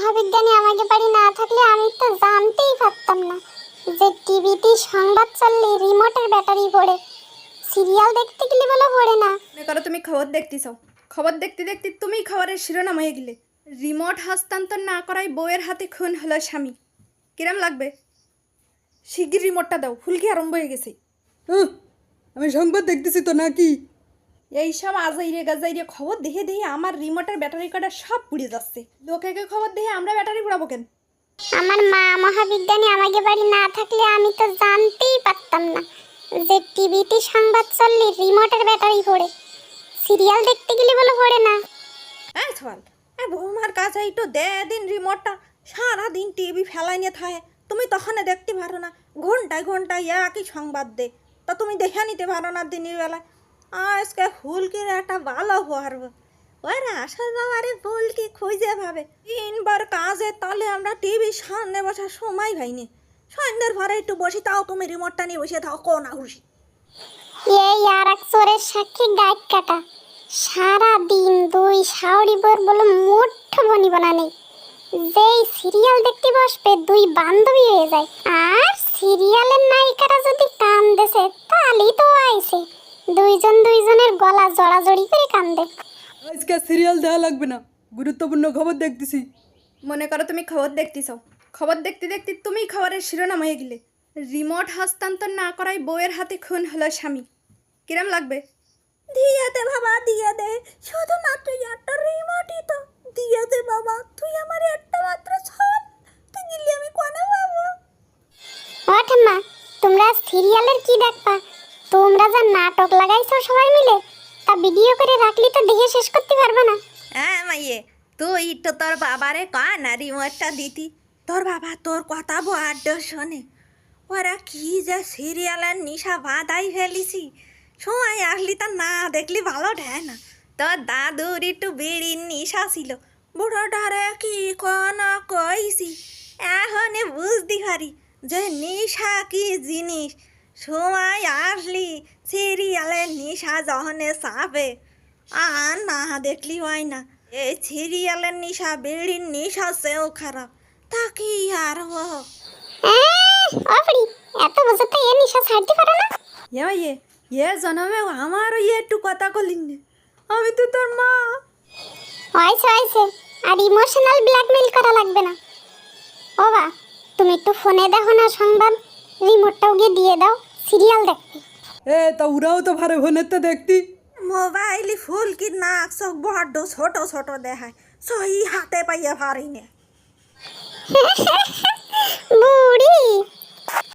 মহাবিজ্ঞানী আমাকে বাড়ি না থাকলে আমি তো জানতেই পারতাম না যে টিভিতে সংবাদ চললে রিমোটের ব্যাটারি পড়ে। সিরিয়াল দেখতে গেলে বলে পড়ে না। মনে করো তুমি খবর দেখতেছ, খবর দেখতে দেখতে তুমি খবরের শিরোনাম হয়ে গেলে, রিমোট হস্তান্তর না করায় বউয়ের হাতে খুন হলো স্বামী। কিরম লাগবে? শিগগির রিমোটটা দাও, ফুলকি আরম্ভ হয়ে গেছে। আমি সংবাদ দেখতেছি তো নাকি? এইসব আজাইরে গাজাইরে খবর দেখে দেখে আমার রিমোটের ব্যাটারি কটা সব পুড়ে যাচ্ছে। লোকেকে খবর দেখে আমরা ব্যাটারি পুড়াবো কেন? আমার মা মহাবিজ্ঞানী আমাকে বাড়ি না থাকলে আমি তো জানতেই পারতাম না যে টিভিতে সংবাদ চললে রিমোটের ব্যাটারি পড়ে। সিরিয়াল দেখতে গেলে বলে পড়ে না। হ্যাঁ সওয়াল, বৌমার কাছে একটু দে দিন রিমোটটা, সারাদিন টিভি ফেলাই নিয়ে থাকে, তুমি তখন দেখতে পারো না, ঘন্টায় ঘন্টায় একই সংবাদ দে, তা তুমি দেখে নিতে পারো না দিনের বেলায়। আজকে ফুলকির একটা ভালো পারবো, ওরা আসল বাবারে ফুলকি খুঁজে পাবে। তিনবার কাজে তাহলে আমরা টিভির সামনে বসার সময় পাইনি, সন্ধ্যের পরে একটু বসি, তাও তুমি রিমোটটা নিয়ে বসে থাকো কোন খুশি। এই আর এক চোরের সাক্ষী গাইড কাটা। সারা দিন দুই শাওরি বোর বলে মুঠো বনিব না নেই। যেই সিরিয়াল দেখতে বসবে দুই বান্ধবী হয়ে যায়। আর সিরিয়ালের নায়িকারা যদি কান্দেছে তাহলেই তো আইছে দুইজন দুইজনের গলা জড়াজড়ি করে কান্দে। আজকে সিরিয়াল দেওয়া লাগবে না, গুরুত্বপূর্ণ খবর দেখতেছি। মনে করো তুমি খবর দেখতেছ, খবর দেখতে দেখতে তুমি খবরের শিরোনাম হয়ে গেলে, রিমোট হস্তান্তর না করায় বউয়ের হাতে খুন হলো স্বামী। কিরম লাগবে? দিয়ে দে বাবা, দিয়ে দে, শুধুমাত্র একটা রিমোটই তো, দিয়ে দে বাবা, তুই আমার একটা মাত্র ছাড়, তুই দিলি আমি কোনে পাবো? ও ঠাম্মা, তোমরা সিরিয়ালের কি দেখবা? তোমরা যা নাটক লাগাইছো সবাই মিলে, তা ভিডিও করে রাখলি তো দেখে শেষ করতে পারবে না। হ্যাঁ মাইয়ে, তুই তো তোর বাবারে কয় না রিমোটটা দিতি, তোর বাবা তোর কথা বড্ড শোনে। ওরা কি যে সিরিয়ালের নিশা বাঁধাই ফেলিছি, সময় আসলি তা না দেখলি ভালো ঢেয় না। তোর দাদুর একটু বিড়ির নিশা ছিল, বুড়োটারে কি কোনো কইছি, এখন বুঝতে পারি যে নিশা কি জিনিস। সময় আসলি সিরিয়ালের নিশা যখনে চাপে, আর না দেখলি হয় না। এই সিরিয়ালের নিশা বিড়ির নিশা চেয়েও খারাপ, তা কি আর অপরি, এত বছর তো এ নিশা ছাড়তে পারো না? এ জন্মেও আমারও একটু কথা কলিন, আমি তো তোর মা। হয়েছে হয়েছে, আর ইমোশনাল ব্ল্যাকমেল করা লাগবে না। ও বা, তুমি একটু ফোনে দেখো না সংবাদ, রিমোটটাও গিয়ে দিয়ে দাও, সিরিয়াল দেখবে। তা ওরাও তো ভারে ফোনেতে দেখতি। মোবাইলে ফুলকির নাক চোখ বড্ড ছোট ছোট দেখায়, সহি হাতে পাইয়া পারি না।